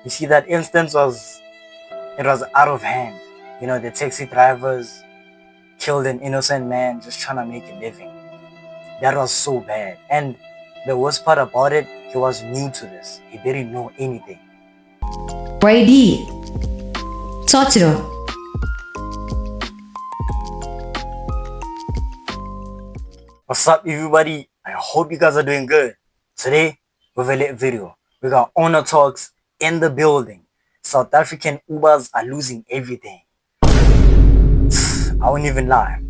You see, that instance was out of hand. The taxi drivers killed an innocent man just trying to make a living. That was so bad. And the worst part about it, he was new to this. He didn't know anything. Y.A.D Totoro. What's up, everybody? I hope you guys are doing good. Today, with a lit video, we got owner talks in the building. South African Ubers are losing everything. I won't even lie.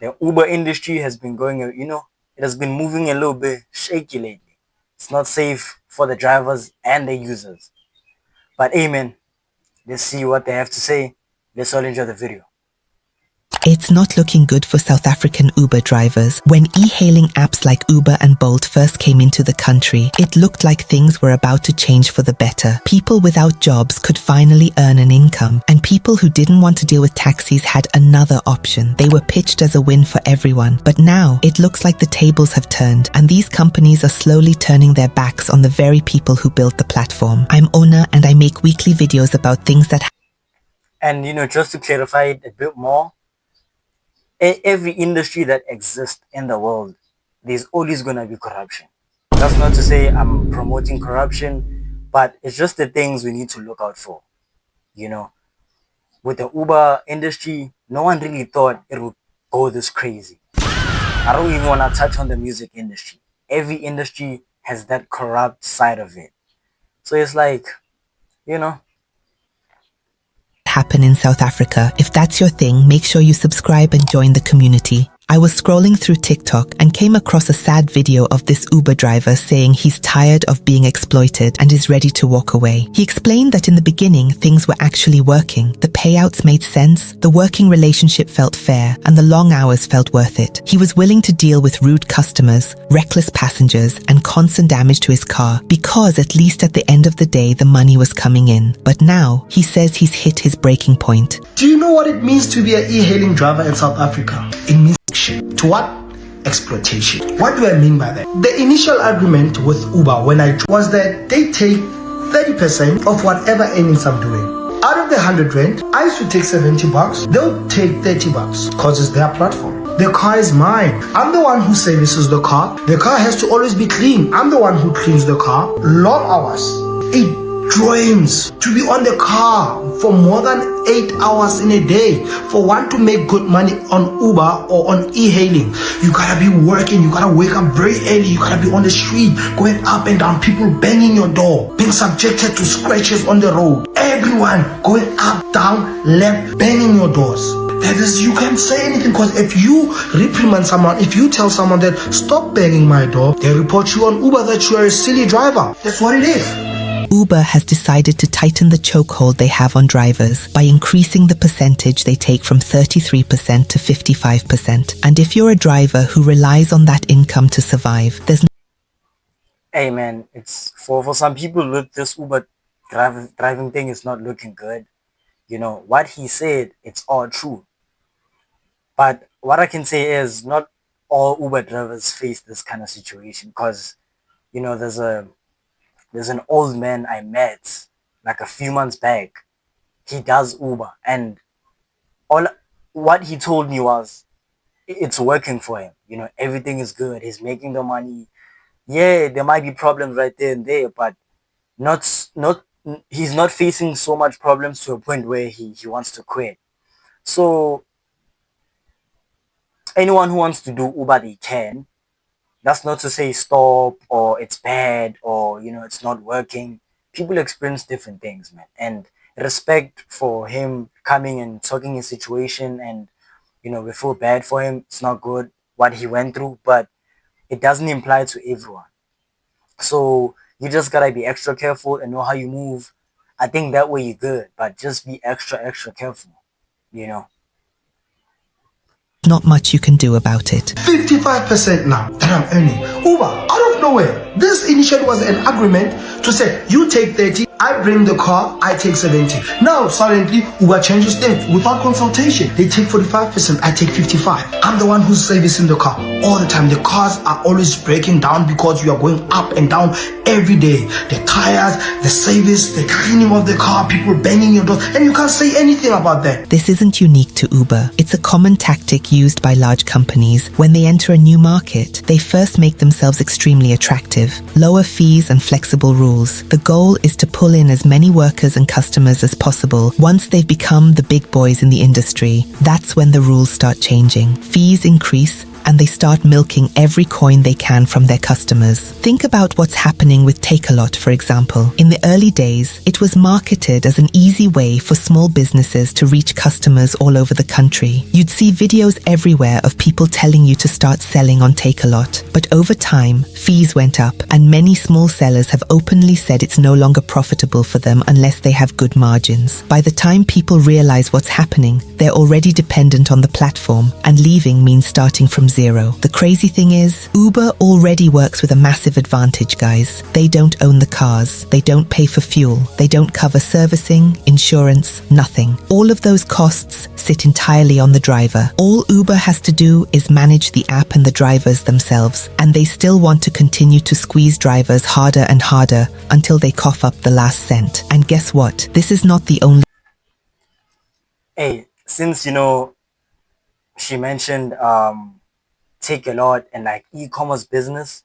The Uber industry has been going, it has been moving a little bit shaky lately. It's not safe for the drivers and the users. But hey man, let's see what they have to say. Let's all enjoy the video. It's not looking good for South African Uber drivers. When e-hailing apps like Uber and Bolt first came into the country, it looked like things were about to change for the better. People without jobs could finally earn an income, and people who didn't want to deal with taxis had another option. They were pitched as a win for everyone. But now, it looks like the tables have turned, and these companies are slowly turning their backs on the very people who built the platform. I'm Ona, and I make weekly videos about things that... And just to clarify it a bit more, every industry that exists in the world, there's always going to be corruption. That's not to say I'm promoting corruption, but it's just the things we need to look out for. With the Uber industry, no one really thought it would go this crazy. I don't even want to touch on the music industry. Every industry has that corrupt side of it. So it's like, happen in South Africa. If that's your thing, make sure you subscribe and join the community. I was scrolling through TikTok and came across a sad video of this Uber driver saying he's tired of being exploited and is ready to walk away. He explained that in the beginning, things were actually working. The payouts made sense, the working relationship felt fair, and the long hours felt worth it. He was willing to deal with rude customers, reckless passengers, and constant damage to his car because at least at the end of the day, the money was coming in. But now, he says he's hit his breaking point. Do you know what it means to be an e-hailing driver in South Africa? It means to what? Exploitation. What do I mean by that? The initial agreement with Uber when I was that they take 30% of whatever earnings I'm doing. Out of the 100 rand, I used to take 70 bucks. They'll take 30 bucks because it's their platform. The car is mine. I'm the one who services the car. The car has to always be clean. I'm the one who cleans the car. Long hours. It dreams to be on the car for more than 8 hours in a day. For one to make good money on Uber or on e-hailing, you gotta be working, you gotta wake up very early, you gotta be on the street, going up and down, people banging your door, being subjected to scratches on the road, everyone going up, down, left, banging your doors. That is, you can't say anything, because if you reprimand someone, if you tell someone that stop banging my door, they report you on Uber that you are a silly driver. That's what it is. Uber has decided to tighten the chokehold they have on drivers by increasing the percentage they take from 33% to 55%. And if you're a driver who relies on that income to survive, there's no... Hey man, it's for some people with this Uber driving thing is not looking good. What he said, it's all true. But what I can say is not all Uber drivers face this kind of situation, because, there's an old man I met like a few months back. He does Uber, and what he told me was it's working for him. Everything is good. He's making the money. Yeah, there might be problems right there and there, but he's not facing so much problems to a point where he wants to quit. So anyone who wants to do Uber, they can. That's not to say stop or it's bad or, it's not working. People experience different things, man. And respect for him coming and talking his situation, and, we feel bad for him. It's not good what he went through, but it doesn't apply to everyone. So you just gotta be extra careful and know how you move. I think that way you're good, but just be extra careful, Not much you can do about it. 55% now that I'm earning. Uber, out of nowhere. This initially was an agreement to say, you take 30, I bring the car, I take 70. Now, suddenly, Uber changes things without consultation. They take 45%, I take 55. I'm the one who's servicing the car all the time. The cars are always breaking down because you are going up and down every day. The tires, the service, the cleaning of the car, people banging your doors, and you can't say anything about that. This isn't unique to Uber. It's a common tactic used by large companies when they enter a new market. They first make themselves extremely attractive, lower fees and flexible rules. The goal is to pull in as many workers and customers as possible. Once they've become the big boys in the industry, that's when the rules start changing. Fees increase, and they start milking every coin they can from their customers. Think about what's happening with Takealot, for example. In the early days, it was marketed as an easy way for small businesses to reach customers all over the country. You'd see videos everywhere of people telling you to start selling on Takealot. But over time, fees went up, and many small sellers have openly said it's no longer profitable for them unless they have good margins. By the time people realize what's happening, they're already dependent on the platform, and leaving means starting from zero. The crazy thing is, Uber already works with a massive advantage, guys. They don't own the cars, they don't pay for fuel, they don't cover servicing, insurance, nothing. All of those costs sit entirely on the driver. All Uber has to do is manage the app and the drivers themselves, and they still want to continue to squeeze drivers harder and harder until they cough up the last cent. And guess what? This is not the only... Hey, since she mentioned Takealot and like e-commerce business,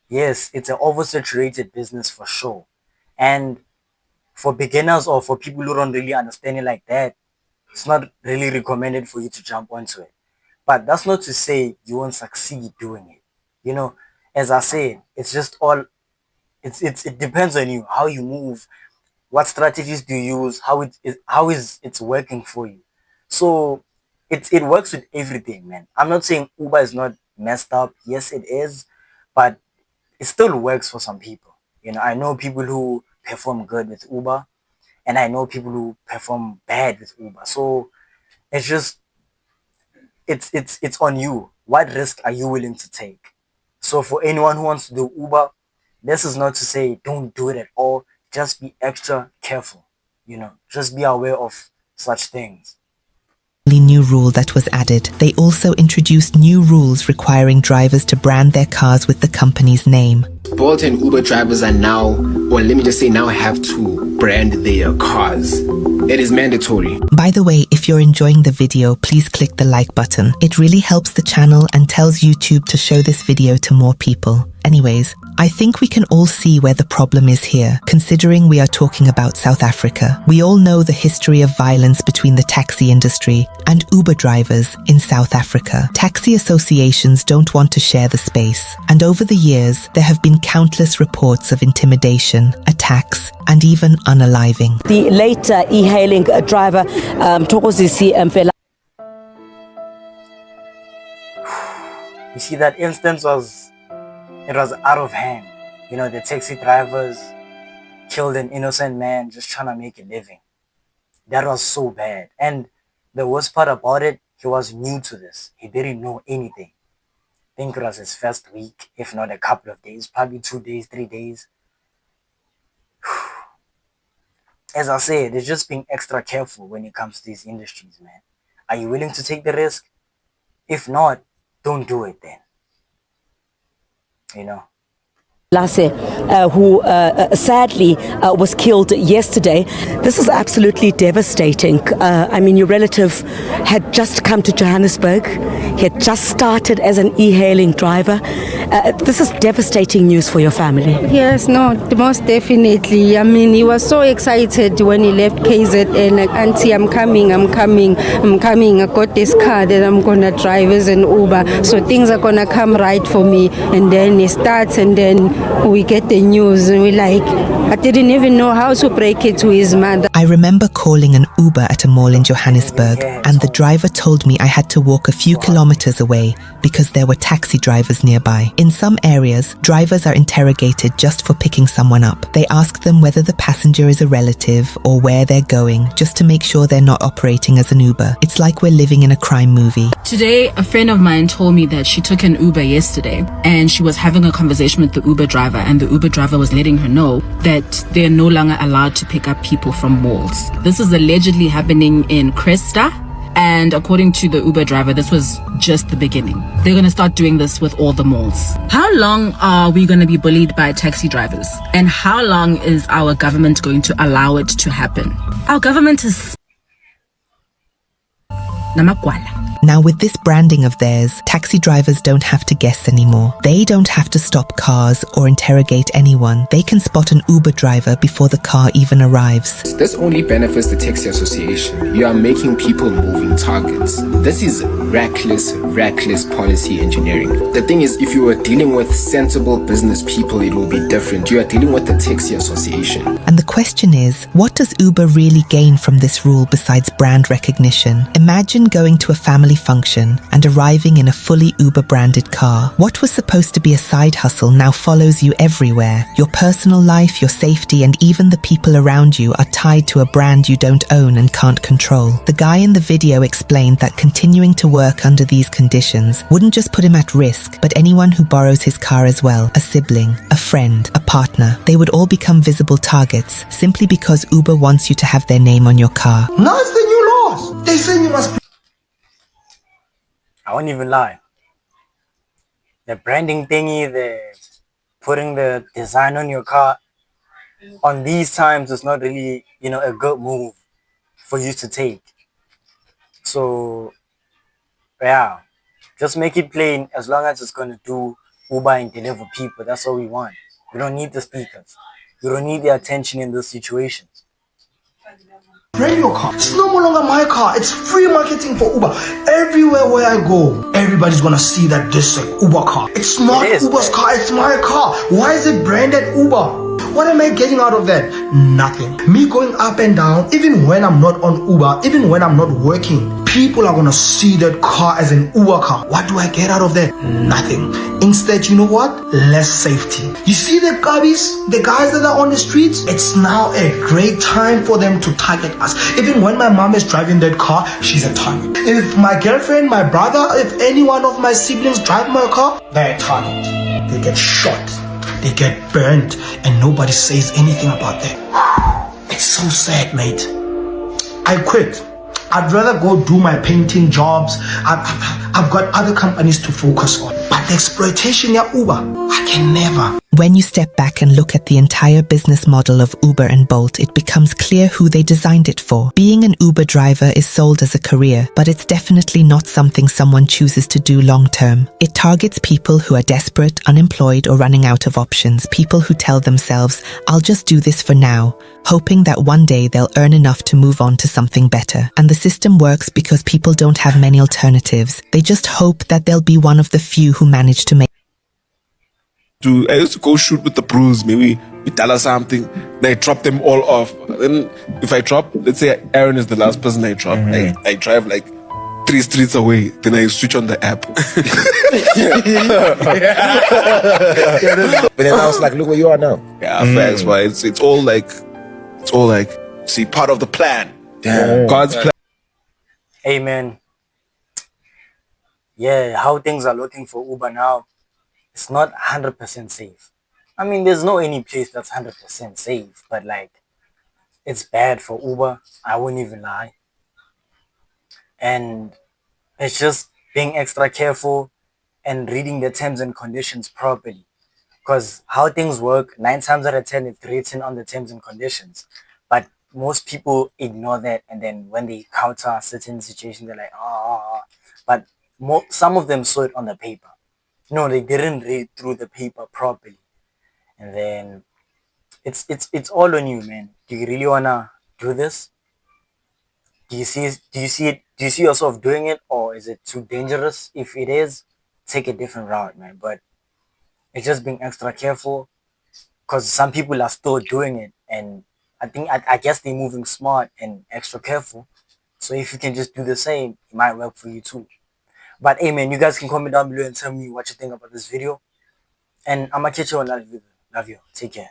yes, it's an oversaturated business for sure. And for beginners or for people who don't really understand it like that, it's not really recommended for you to jump onto it. But that's not to say you won't succeed doing it. As I said, it's just all it depends on you, how you move, what strategies do you use, how is it's working for you. So it works with everything, man. I'm not saying Uber is not messed up. Yes, it is, but it still works for some people. I know people who perform good with Uber, and I know people who perform bad with Uber. So it's just it's on you. What risk are you willing to take? So for anyone who wants to do Uber, this is not to say don't do it at all. Just be extra careful. Just be aware of such things. New rule that was added. They also introduced new rules requiring drivers to brand their cars with the company's name. Bolt and Uber drivers are now, or let me just say now, have to brand their cars. It is mandatory. By the way, if you're enjoying the video, please click the like button. It really helps the channel and tells YouTube to show this video to more people. Anyways, I think we can all see where the problem is here, considering we are talking about South Africa. We all know the history of violence between the taxi industry and Uber drivers in South Africa. Taxi associations don't want to share the space, and over the years, there have been countless reports of intimidation, attacks, and even unaliving. The late e-hailing driver, Thokozisi Mfela. You see, that instance was out of hand. The taxi drivers killed an innocent man just trying to make a living. That was so bad. And the worst part about it, he was new to this. He didn't know anything. I think it was his first week, if not a couple of days, probably 2 days, 3 days. As I said, it's just being extra careful when it comes to these industries, man. Are you willing to take the risk? If not, don't do it then. Lasse, who sadly was killed yesterday. This is absolutely devastating. Your relative had just come to Johannesburg. He had just started as an e-hailing driver. This is devastating news for your family. Yes, no, most definitely. He was so excited when he left KZN. Like, Auntie, I'm coming. I got this car that I'm going to drive as an Uber. So things are going to come right for me. And then it starts, and then we get the news, and we're like, I didn't even know how to break it to his mother. I remember calling an Uber at a mall in Johannesburg, and the driver told me I had to walk a few kilometers away because there were taxi drivers nearby. In some areas, drivers are interrogated just for picking someone up. They ask them whether the passenger is a relative or where they're going, just to make sure they're not operating as an Uber. It's like we're living in a crime movie. Today, a friend of mine told me that she took an Uber yesterday, and she was having a conversation with the Uber driver, and the Uber driver was letting her know that they're no longer allowed to pick up people from malls. This is allegedly happening in Cresta, And according to the Uber driver, this was just the beginning. They're going to start doing this with all the malls. How long are we going to be bullied by taxi drivers? And how long is our government going to allow it to happen? Our government is namakwala. Now, with this branding of theirs, taxi drivers don't have to guess anymore. They don't have to stop cars or interrogate anyone. They can spot an Uber driver before the car even arrives. This only benefits the taxi association. You are making people moving targets. This is reckless policy engineering. The thing is, if you are dealing with sensible business people, it will be different. You are dealing with the taxi association. And the question is, what does Uber really gain from this rule besides brand recognition? Imagine going to a family function and arriving in a fully Uber branded car. What was supposed to be a side hustle now follows you everywhere. Your personal life, your safety, and even the people around you are tied to a brand you don't own and can't control. The guy in the video explained that continuing to work under these conditions wouldn't just put him at risk, but anyone who borrows his car as well, a sibling, a friend, a partner, they would all become visible targets simply because Uber wants you to have their name on your car. Now it's the new laws. They say you must. I won't even lie. The branding thingy, the putting the design on your car, on these times is not really, a good move for you to take. So, yeah, just make it plain as long as it's going to do Uber and deliver people. That's all we want. We don't need the speakers. We don't need the attention in those situations. Brand your car. It's no longer my car. It's free marketing for Uber. Everywhere where I go, everybody's gonna see that this is an Uber car. It's not Uber's car, it's my car. Why is it branded Uber? What am I getting out of that? Nothing. Me going up and down, even when I'm not on Uber, even when I'm not working, people are gonna see that car as an Uber car. What do I get out of that? Nothing. Instead, you know what? Less safety. You see the the guys that are on the streets? It's now a great time for them to target us. Even when my mom is driving that car, she's a target. If my girlfriend, my brother, if any one of my siblings drive my car, they're a target. They get shot. They get burnt, and nobody says anything about that. It's so sad, mate. I quit. I'd rather go do my painting jobs. I've got other companies to focus on. But the exploitation of Uber, I can never. When you step back and look at the entire business model of Uber and Bolt, it becomes clear who they designed it for. Being an Uber driver is sold as a career, but it's definitely not something someone chooses to do long term. It targets people who are desperate, unemployed, or running out of options. People who tell themselves, I'll just do this for now, hoping that one day they'll earn enough to move on to something better. And the system works because people don't have many alternatives. They just hope that they'll be one of the few who manage to make. I used to go shoot with the bros, maybe we tell us something, then I drop them all off. Then if I drop, let's say Aaron is the last person I drop, I drive like 3 streets away, then I switch on the app. But then I was like, look where you are now. Yeah, facts, but it's all like, see, part of the plan. Damn. God's plan. Amen. Yeah, how things are looking for Uber now, it's not 100% safe. I mean, there's no any place that's 100% safe, but like, it's bad for Uber. I wouldn't even lie. And it's just being extra careful and reading the terms and conditions properly. Because how things work, 9 times out of 10, it's written on the terms and conditions. But most people ignore that, and then when they encounter certain situations, they're like, But some of them saw it on the paper. No, they didn't read through the paper properly. And then it's all on you, man. Do you really wanna do this? Do you see yourself doing it, or is it too dangerous? If it is, take a different route, man. But it's just being extra careful, because some people are still doing it, and I guess they're moving smart and extra careful. So if you can just do the same, it might work for you too. But hey, man, you guys can comment down below and tell me what you think about this video. And I'm gonna catch you on another video. Love you. Take care.